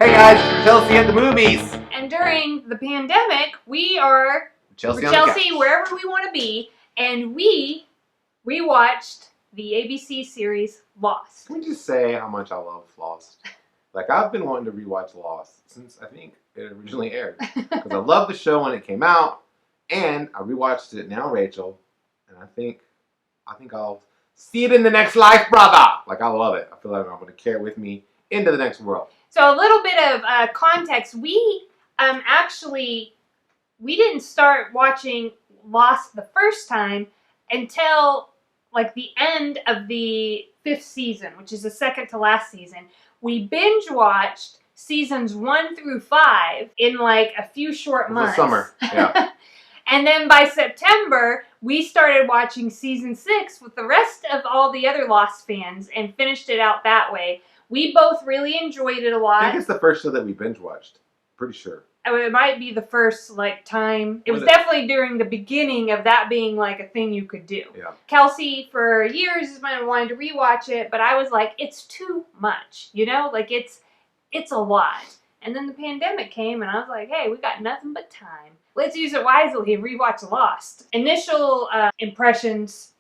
Hey guys, it's Kelsey at the movies. And during the pandemic, we are Chelsea wherever we want to be, and we rewatched the ABC series Lost. Can we just say how much I love Lost? Like, I've been wanting to rewatch Lost since I think it originally aired. Because I loved the show when it came out, and I rewatched it now, Rachel, and I think I'll see it in the next life, brother. Like, I love it. I feel like I'm going to carry it with me into the next world. So a little bit of context. We didn't start watching Lost the first time until like the end of the 5th season, which is the second to last season. We binge watched seasons 1 through 5 in like a few short months. The summer, yeah. And then by September, we started watching season 6 with the rest of all the other Lost fans and finished it out that way. We both really enjoyed it a lot. I think it's the first show that we binge watched. Pretty sure. It might be the first time. It was definitely during the beginning of that being like a thing you could do. Yeah. Kelsey for years has been wanting to rewatch it, but I was like, it's too much, like it's a lot. And then the pandemic came, and I was like, hey, we got nothing but time. Let's use it wisely and rewatch Lost. Initial impressions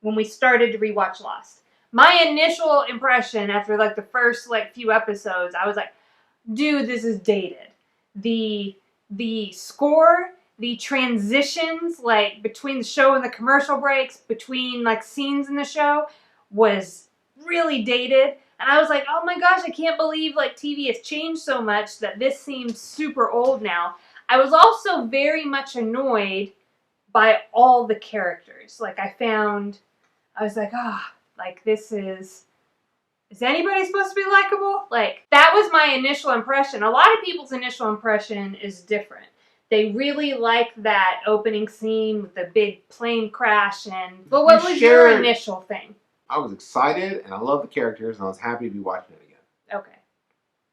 when we started to rewatch Lost. My initial impression after like the first few episodes, I was like, dude, this is dated. The score, the transitions between the show and the commercial breaks, between scenes in the show was really dated. And I was like, oh my gosh, I can't believe TV has changed so much that this seems super old now. I was also very much annoyed by all the characters. I was like, this is anybody supposed to be likable? That was my initial impression. A lot of people's initial impression is different. They really like that opening scene with the big plane crash. But what was your initial thing? I was excited, and I love the characters, and I was happy to be watching it again. Okay.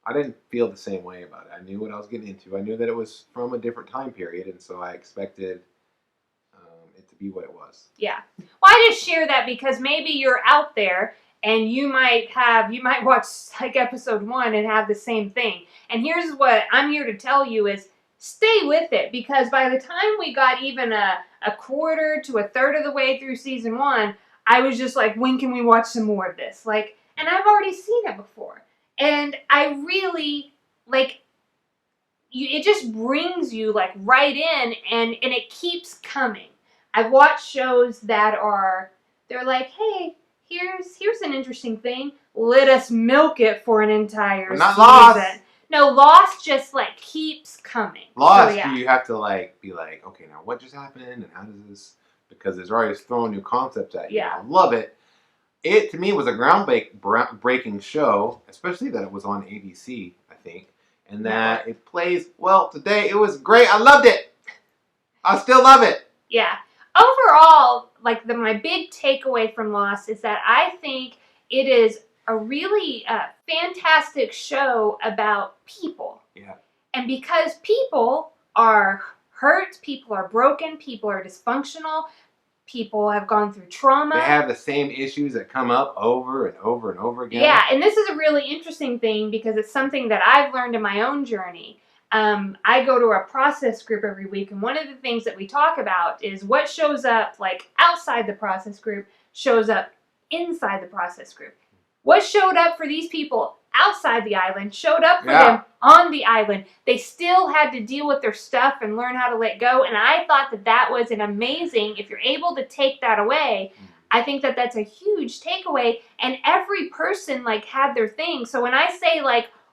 I didn't feel the same way about it. I knew what I was getting into. I knew that it was from a different time period, and so I expected it to be what it was. Yeah. Well, I just share that because maybe you're out there and you might watch episode 1 and have the same thing. And here's what I'm here to tell you is stay with it, because by the time we got even a quarter to a third of the way through season 1, I was just like, when can we watch some more of this? And I've already seen it before. And I really it just brings you right in, and it keeps coming. I've watched shows that they're like, hey, here's an interesting thing. Let us milk it for an entire season. Not Lost. No, Lost just keeps coming. Lost, so, yeah. You have to be like, okay, now what just happened, and how does this? Because it's already throwing new concepts at you. Yeah. I love it. It to me was a groundbreaking show, especially that it was on ABC, I think, and that it plays well today. It was great. I loved it. I still love it. Yeah. Overall, my big takeaway from Lost is that I think it is a really fantastic show about people. Yeah. And because people are hurt, people are broken, people are dysfunctional, people have gone through trauma. They have the same issues that come up over and over and over again. Yeah, and this is a really interesting thing because it's something that I've learned in my own journey. I go to a process group every week, and one of the things that we talk about is what shows up outside the process group shows up inside the process group. What showed up for these people outside the island showed up for them on the island. They still had to deal with their stuff and learn how to let go, and I thought that was an amazing, if you're able to take that away, I think that that's a huge takeaway, and every person had their thing. So when I say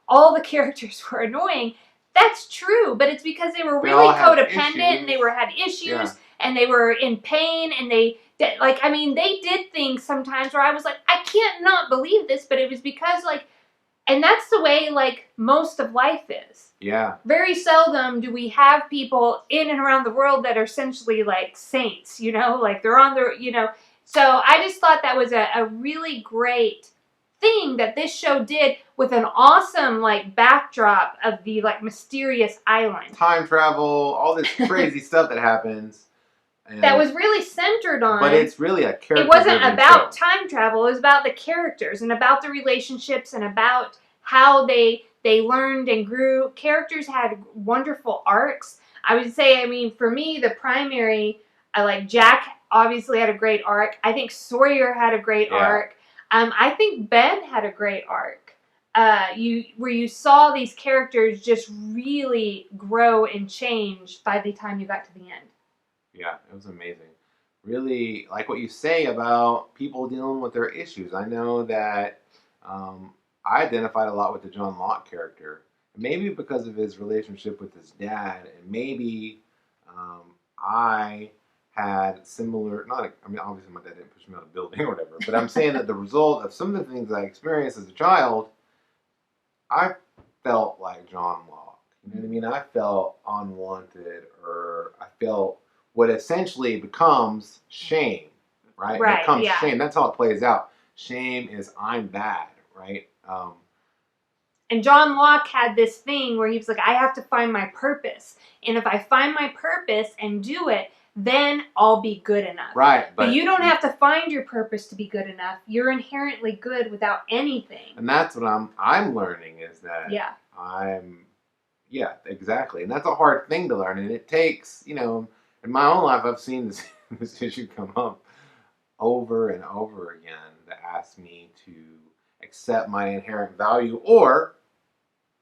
all the characters were annoying, that's true, but it's because they were really codependent and they had issues and they were in pain, and they did things sometimes where I was like, I can't not believe this, but it was because and that's the way most of life is. Yeah. Very seldom do we have people in and around the world that are essentially saints, they're on their, So I just thought that was a really great thing that this show did with an awesome backdrop of the mysterious island. Time travel, all this crazy stuff that happens. That was really centered on. But it's really a character. It wasn't about time travel. It was about the characters and about the relationships and about how they learned and grew. Characters had wonderful arcs. I would say, I mean, for me, the primary, I like Jack obviously had a great arc. I think Sawyer had a great arc. I think Ben had a great arc. You saw these characters just really grow and change by the time you got to the end. Yeah, it was amazing. Really like what you say about people dealing with their issues. I know that I identified a lot with the John Locke character. Maybe because of his relationship with his dad, and maybe um, I had similar. Not, I mean, obviously my dad didn't push me out of the building or whatever, but I'm saying that the result of some of the things I experienced as a child, I felt like John Locke. You know what I mean? I felt unwanted, or I felt what essentially becomes shame, right? Right, It becomes yeah. shame. That's how it plays out. Shame is I'm bad, right? And John Locke had this thing where he was like, I have to find my purpose. And if I find my purpose and do it, then I'll be good enough. Right. But you don't have to find your purpose to be good enough. You're inherently good without anything. And that's what I'm learning is that Yeah. yeah, exactly. And that's a hard thing to learn. And it takes, you know, in my own life I've seen this issue come up over and over again that asks me to accept my inherent value or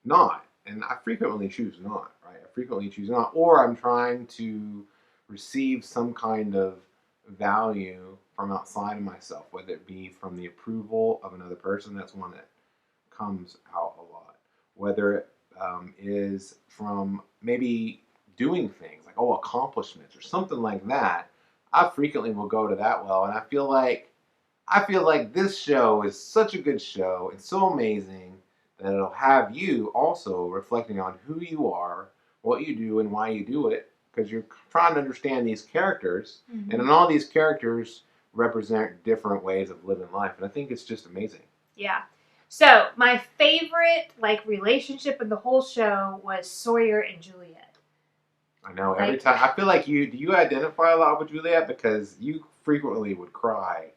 not. And I frequently choose not, right? I frequently choose not. Or I'm trying to receive some kind of value from outside of myself, whether it be from the approval of another person. That's one that comes out a lot. Whether it is from maybe doing things like, oh, accomplishments or something like that. I frequently will go to that well, and I feel like this show is such a good show. It's so amazing that it'll have you also reflecting on who you are, what you do, and why you do it, because you're trying to understand these characters, and then all these characters represent different ways of living life, and I think it's just amazing. Yeah. So my favorite relationship in the whole show was Sawyer and Juliet. I know every time I feel like do you identify a lot with Juliet because you frequently would cry.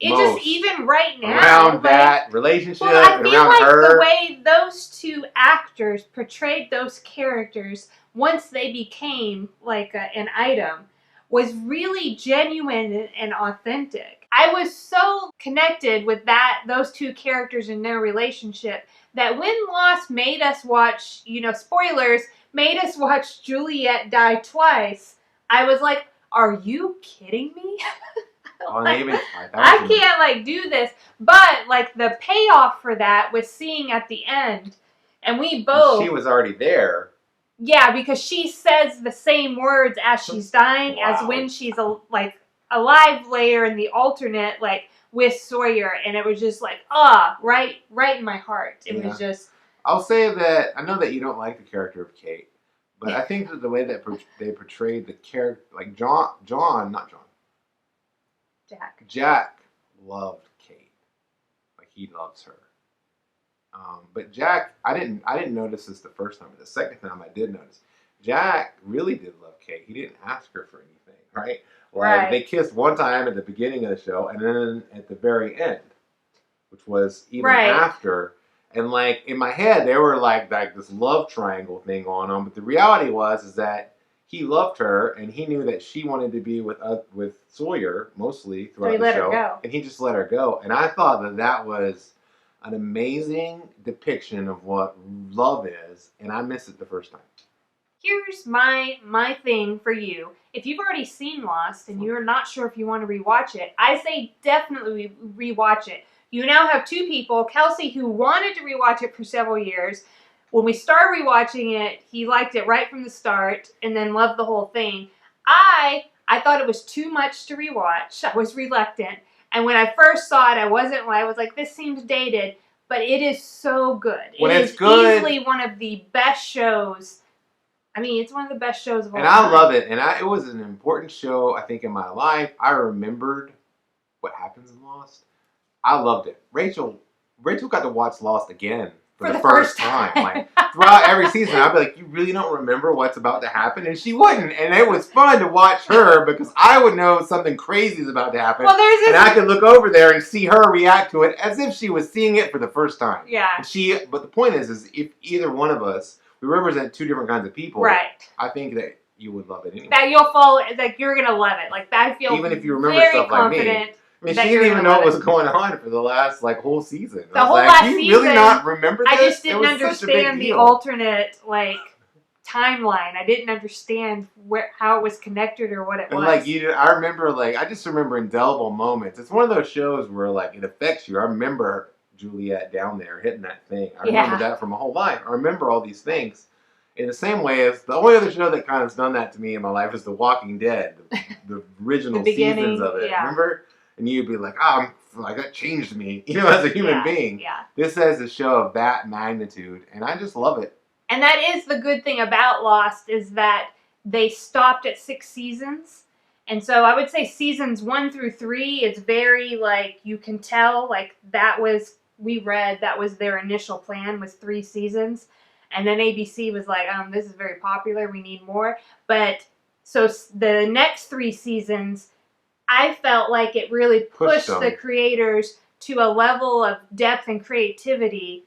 It just even right now around that relationship and I feel around like her. The way those two actors portrayed those characters once they became like an item was really genuine and authentic. I was so connected with those two characters and their relationship that when Lost made us watch, spoilers, made us watch Juliet die twice, I was like, are you kidding me? I can't do this. But the payoff for that was seeing at the end, and we both. She was already there. Yeah, because she says the same words as she's dying as when she's alive later in the alternate with Sawyer, and it was just right in my heart. It was just. I'll say that I know that you don't like the character of Kate, but I think that the way that they portrayed the character, like not John. Jack loved Kate, like he loves her. But Jack, I didn't notice this the first time. But the second time, I did notice. Jack really did love Kate. He didn't ask her for anything, right? Right. They kissed one time at the beginning of the show, and then at the very end, which was even after. And in my head, they were like this love triangle thing going on. But the reality is that he loved her, and he knew that she wanted to be with Sawyer mostly throughout the show, and he just let her go. And I thought that was an amazing depiction of what love is, and I missed it the first time. Here's my thing for you. If you've already seen Lost and you're not sure if you want to rewatch it, I say definitely rewatch it. You now have two people, Kelsey, who wanted to rewatch it for several years. When we started rewatching it, he liked it right from the start and then loved the whole thing. I thought it was too much to rewatch. I was reluctant. And when I first saw it, I was like, this seems dated, but it is so good. When it is good, easily one of the best shows. I mean, it's one of the best shows of all time. And I love it. And it was an important show, I think, in my life. I remembered what happens in Lost. I loved it. Rachel got to watch Lost again for the first time. Like, throughout every season, I'd be like, you really don't remember what's about to happen? And she wouldn't. And it was fun to watch her because I would know something crazy is about to happen. Well, there's this... And I could look over there and see her react to it as if she was seeing it for the first time. Yeah. And but the point is if either one of us, we represent two different kinds of people. Right. I think that you would love it anyway. That you'll fall, like, you're going to love it. Like, I feel even if you remember very stuff confident. Like me. I mean, she didn't even know what was going on for the last, like, whole season. The whole last season. You really not remember this? I just didn't understand the alternate, like, timeline. I didn't understand how it was connected or what it was. Like, I remember, like, I just remember indelible moments. It's one of those shows where, like, it affects you. I remember Juliet down there hitting that thing. I remember that from my whole life. I remember all these things. In the same way as the only other show that kind of has done that to me in my life is The Walking Dead. The original seasons of it. Remember? And you'd be like, like that changed me, as a human being. Yeah. This is a show of that magnitude, and I just love it. And that is the good thing about Lost, is that they stopped at 6 seasons. And so I would say seasons 1 through 3 is very, like, you can tell, like, that was their initial plan, was 3 seasons. And then ABC was like, this is very popular, we need more. But, so the next 3 seasons, I felt like it really pushed the creators to a level of depth and creativity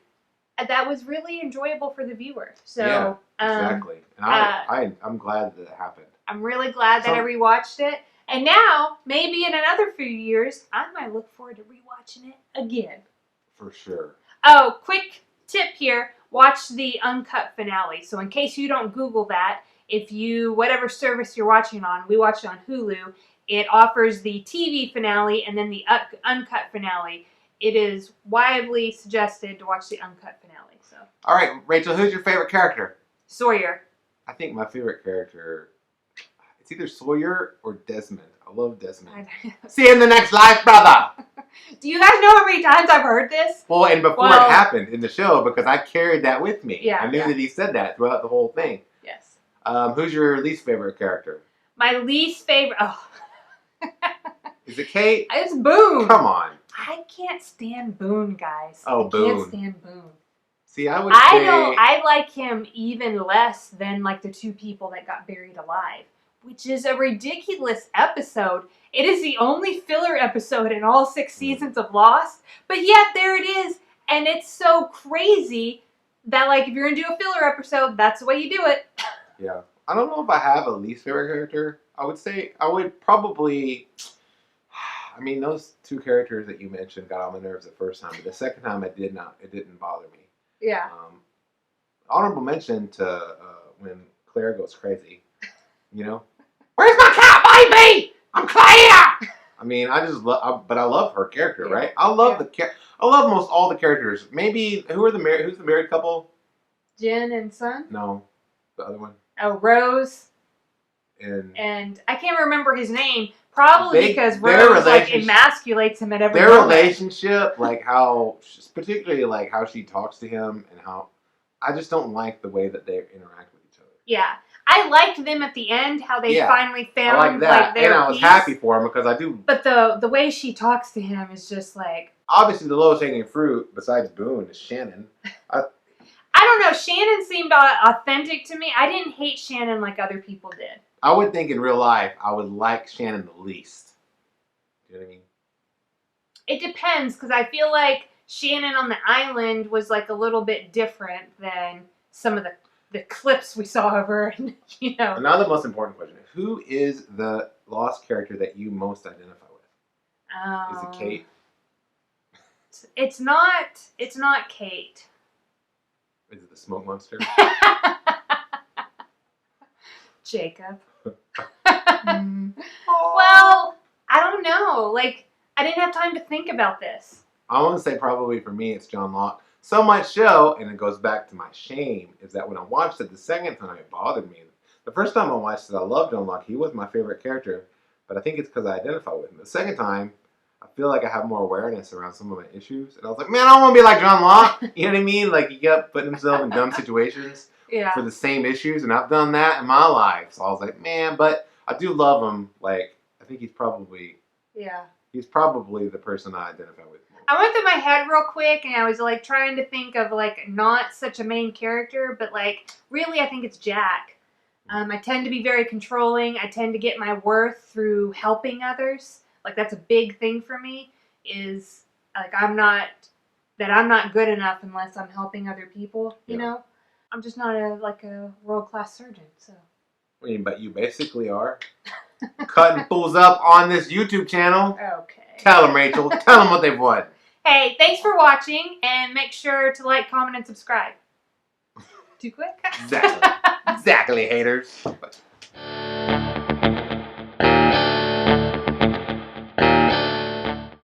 that was really enjoyable for the viewer. So, exactly. And I'm glad that it happened. I'm really glad that I rewatched it. And now, maybe in another few years, I might look forward to rewatching it again. For sure. Oh, quick tip here. Watch the uncut finale. So in case you don't Google that, whatever service you're watching on, we watch it on Hulu, it offers the TV finale and then the uncut finale. It is widely suggested to watch the uncut finale. So. All right, Rachel, who's your favorite character? Sawyer. I think my favorite character, it's either Sawyer or Desmond. I love Desmond. See you in the next life, brother. Do you guys know how many times I've heard this? Well, and before it happened in the show, because I carried that with me. Yeah, I knew that he said that throughout the whole thing. Yes. Who's your least favorite character? My least favorite... Oh. Is it Kate? It's Boone. Come on. I can't stand Boone, guys. Boone. I can't stand Boone. See, I like him even less than, like, the 2 people that got buried alive, which is a ridiculous episode. It is the only filler episode in all 6 seasons of Lost, but yet there it is, and it's so crazy that, like, if you're going to do a filler episode, that's the way you do it. Yeah. I don't know if I have a least favorite character. I would say I would probably... I mean, those 2 characters that you mentioned got on my nerves the first time, but the second time it didn't bother me. Yeah. Honorable mention to when Claire goes crazy. Where's my cat, baby? I'm Claire! I mean, I just love, but I love her character, right? I love I love most all the characters. Maybe, who's the married couple? Jen and Son? No, the other one. Oh, Rose. And I can't remember his name. Probably because Rose, like, emasculates him at every moment. Their relationship, like, particularly, like, how she talks to him and how... I just don't like the way that they interact with each other. Yeah. I liked them at the end, how they finally found, I like that. their and I was happy for him because I do... But the way she talks to him is just, like... Obviously, the lowest hanging fruit, besides Boone, is Shannon. I don't know. Shannon seemed authentic to me. I didn't hate Shannon like other people did. I would think in real life, I would like Shannon the least. Do you know what I mean? It depends, because I feel like Shannon on the island was, like, a little bit different than some of the clips we saw of her. And, Now the most important question. Who is the Lost character that you most identify with? Is it Kate? It's not Kate. Is it the smoke monster? Jacob. Well, I don't know. Like, I didn't have time to think about this. I want to say probably for me it's John Locke. So much so, and it goes back to my shame, is that when I watched it the second time, it bothered me. The first time I watched it, I loved John Locke. He was my favorite character, but I think it's because I identify with him. The second time, I feel like I have more awareness around some of my issues, and I was like, man, I don't want to be like John Locke. You know what I mean? Like, he kept putting himself in dumb situations. Yeah. For the same issues, and I've done that in my life. So I was like, man, but I do love him. Like, I think he's probably the person I identify with most. I went through my head real quick, and I was like trying to think of like not such a main character, but like really, I think it's Jack. I tend to be very controlling. I tend to get my worth through helping others. Like that's a big thing for me. Is like I'm not good enough unless I'm helping other people. You know, I'm just not a world-class surgeon. So. I mean, but you basically are. Cutting fools up on this YouTube channel. Okay. Tell them, Rachel. Tell them what they've won. Hey, thanks for watching, and make sure to like, comment, and subscribe. Too quick? Exactly. Exactly, haters. But